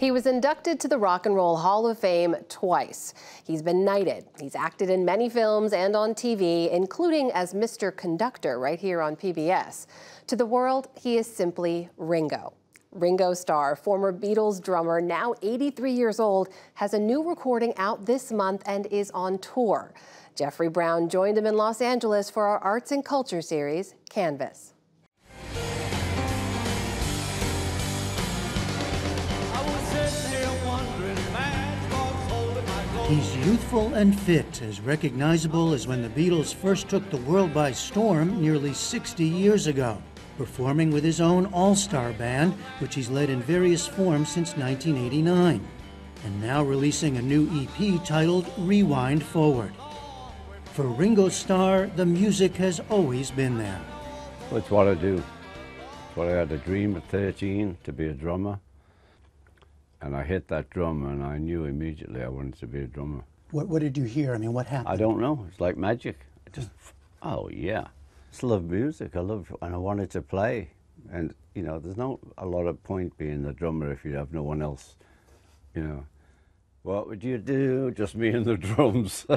He was inducted to the Rock and Roll Hall of Fame twice. He's been knighted. He's acted in many films and on TV, including as Mr. Conductor right here on PBS. To the world, he is simply Ringo. Ringo Starr, former Beatles drummer, now 83 years old, has a new recording out this month and is on tour. Jeffrey Brown joined him in Los Angeles for our Arts and Culture series, Canvas. He's youthful and fit, as recognizable as when the Beatles first took the world by storm nearly 60 years ago, performing with his own all-star band, which he's led in various forms since 1989, and now releasing a new EP titled Rewind Forward. For Ringo Starr, the music has always been there. Well, it's what I do. It's what I had a dream at 13, to be a drummer. And I hit that drum and I knew immediately I wanted to be a drummer. What did you hear? I mean, what happened? I don't know. It's like magic. Oh yeah. I just love music. And I wanted to play. And, you know, there's not a lot of point being the drummer if you have no one else. You know, what would you do? Just me and the drums.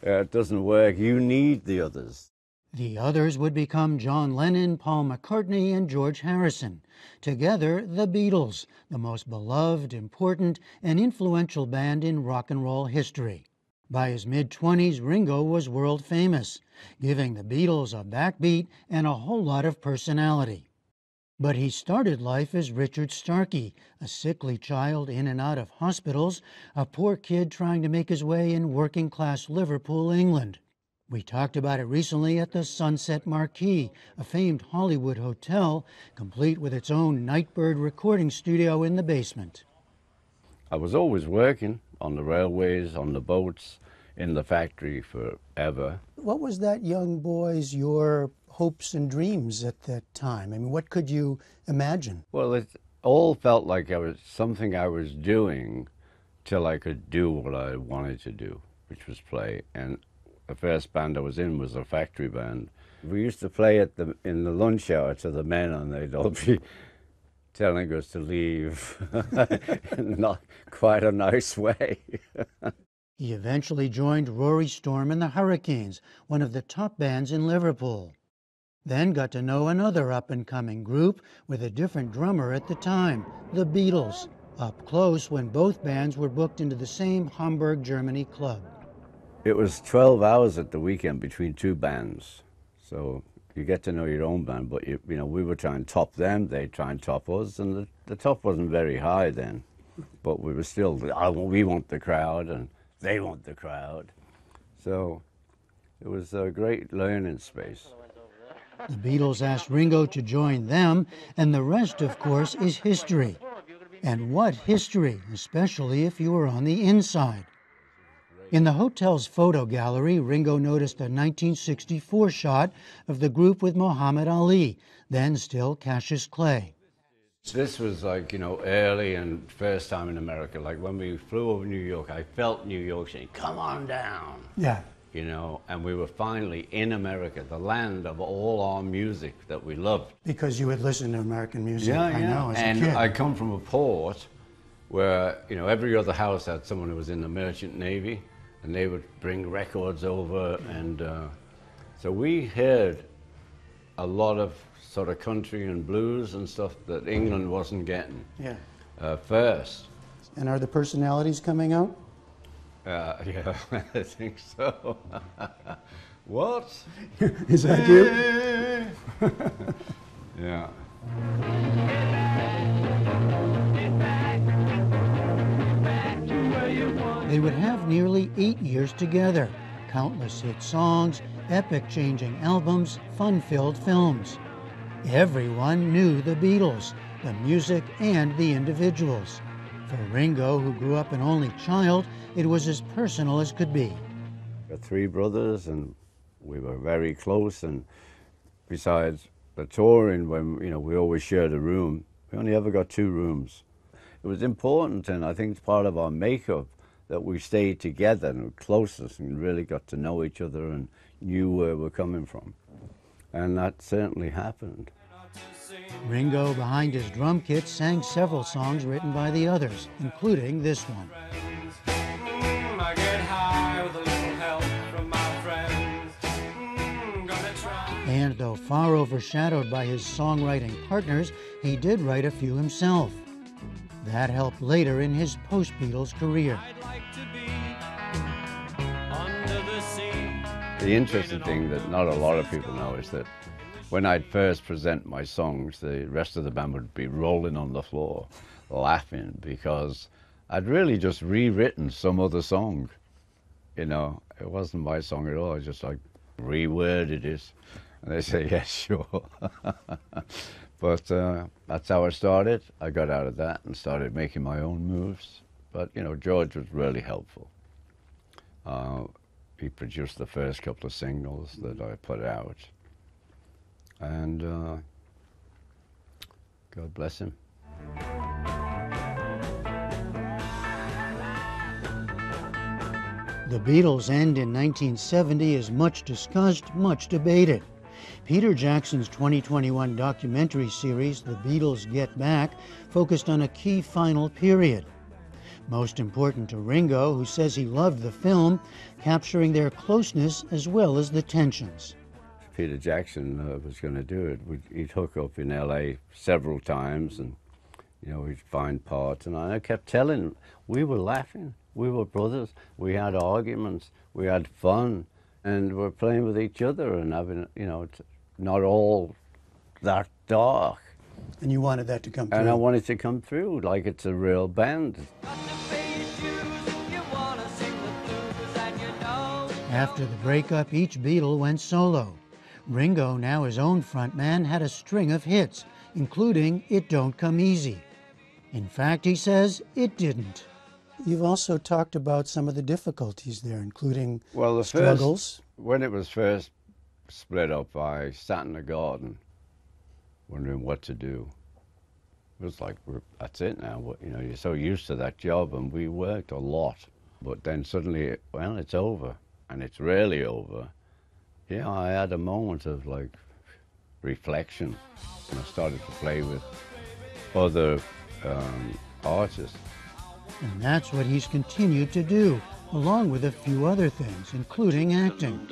It doesn't work. You need the others. The others would become John Lennon, Paul McCartney, and George Harrison. Together, the Beatles, the most beloved, important, and influential band in rock and roll history. By his mid-20s, Ringo was world famous, giving the Beatles a backbeat and a whole lot of personality. But he started life as Richard Starkey, a sickly child in and out of hospitals, a poor kid trying to make his way in working-class Liverpool, England. We talked about it recently at the Sunset Marquis, a famed Hollywood hotel, complete with its own Nightbird recording studio in the basement. I was always working on the railways, on the boats, in the factory forever. What was that young boy's, your hopes and dreams at that time? I mean, what could you imagine? Well, it all felt like something I was doing till I could do what I wanted to do, which was play. And the first band I was in was a factory band. We used to play in the lunch hour to the men, and they'd all be telling us to leave in not quite a nice way. He eventually joined Rory Storm and the Hurricanes, one of the top bands in Liverpool. Then got to know another up-and-coming group with a different drummer at the time, the Beatles, up close when both bands were booked into the same Hamburg, Germany club. It was 12 hours at the weekend between two bands. So you get to know your own band, but you know, we were trying to top them, they'd try and top us, and the top wasn't very high then. But we were still, we want the crowd, and they want the crowd. So it was a great learning space. The Beatles asked Ringo to join them, and the rest, of course, is history. And what history, especially if you were on the inside. In the hotel's photo gallery, Ringo noticed a 1964 shot of the group with Muhammad Ali, then still Cassius Clay. This was like, you know, early and first time in America. Like when we flew over New York, I felt New York saying, come on down. Yeah. You know, and we were finally in America, the land of all our music that we loved. Because you had listened to American music, I know, as a and kid. I come from a port where, you know, every other house had someone who was in the Merchant Navy, and they would bring records over, and so we heard a lot of sort of country and blues and stuff that England wasn't getting first. And are the personalities coming out? Yeah, I think so. What? Is that you? Yeah. They would have nearly 8 years together, countless hit songs, epic-changing albums, fun-filled films. Everyone knew the Beatles, the music and the individuals. For Ringo, who grew up an only child, it was as personal as could be. We had 3 brothers, and we were very close, and besides the touring, when, you know, we always shared a room, we only ever got 2 rooms. It was important, and I think it's part of our makeup, that we stayed together and were closest and really got to know each other and knew where we're coming from. And that certainly happened. Ringo, behind his drum kit, sang several songs written by the others, including this one. I get high with a little help from my friends. Gonna try. And though far overshadowed by his songwriting partners, he did write a few himself. That helped later in his post-Beatles career. I'd like to be under the sea. The interesting thing that not a lot of people know is that when I'd first present my songs, the rest of the band would be rolling on the floor, laughing, because I'd really just rewritten some other song. You know, it wasn't my song at all, I just like reworded it. And they say, yes, sure. But that's how I started. I got out of that and started making my own moves. But, you know, George was really helpful. He produced the first couple of singles that I put out. And God bless him. The Beatles' end in 1970 is much discussed, much debated. Peter Jackson's 2021 documentary series, The Beatles Get Back, focused on a key final period. Most important to Ringo, who says he loved the film, capturing their closeness as well as the tensions. Peter Jackson was going to do it. He'd hook up in LA several times, and you know, we'd find parts, and I kept telling him, we were laughing, we were brothers, we had arguments, we had fun, and we're playing with each other and having, you know, not all that dark. And you wanted that to come through. And I wanted to come through like it's a real band. After the breakup, each Beatle went solo. Ringo, now his own frontman, had a string of hits, including It Don't Come Easy. In fact, he says, it didn't. You've also talked about some of the difficulties there, including struggles. When it was first split up, I sat in the garden wondering what to do. It was like, that's it now. You know, you're so used to that job, and we worked a lot. But then suddenly, well, it's over, and it's really over. Yeah, I had a moment of like reflection, and I started to play with other artists. And that's what he's continued to do, along with a few other things, including acting.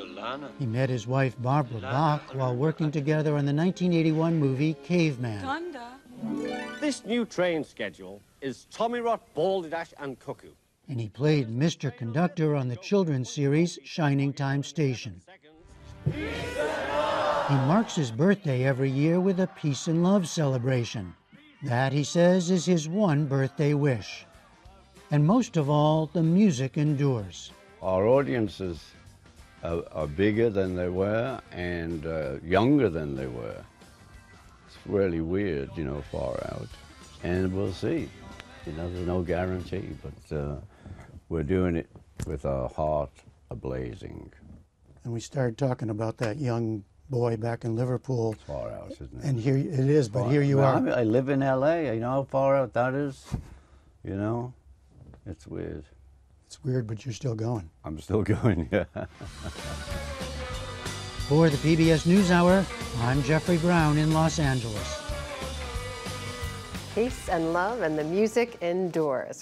He met his wife Barbara Bach while working together on the 1981 movie Caveman. This new train schedule is Tommy Rot, Balderdash and Cuckoo. And he played Mr. Conductor on the children's series Shining Time Station. He marks his birthday every year with a peace and love celebration. That, he says, is his one birthday wish. And most of all, the music endures. Our audiences are bigger than they were and younger than they were. It's really weird, you know, far out. And we'll see. You know, there's no guarantee, but we're doing it with our heart ablazing. And we started talking about that young boy back in Liverpool. It's far out, isn't it? And here it is, but here you are. I live in LA, you know how far out that is? You know, it's weird. It's weird, but you're still going. I'm still going, yeah. For the PBS NewsHour, I'm Jeffrey Brown in Los Angeles. Peace and love, and the music endures.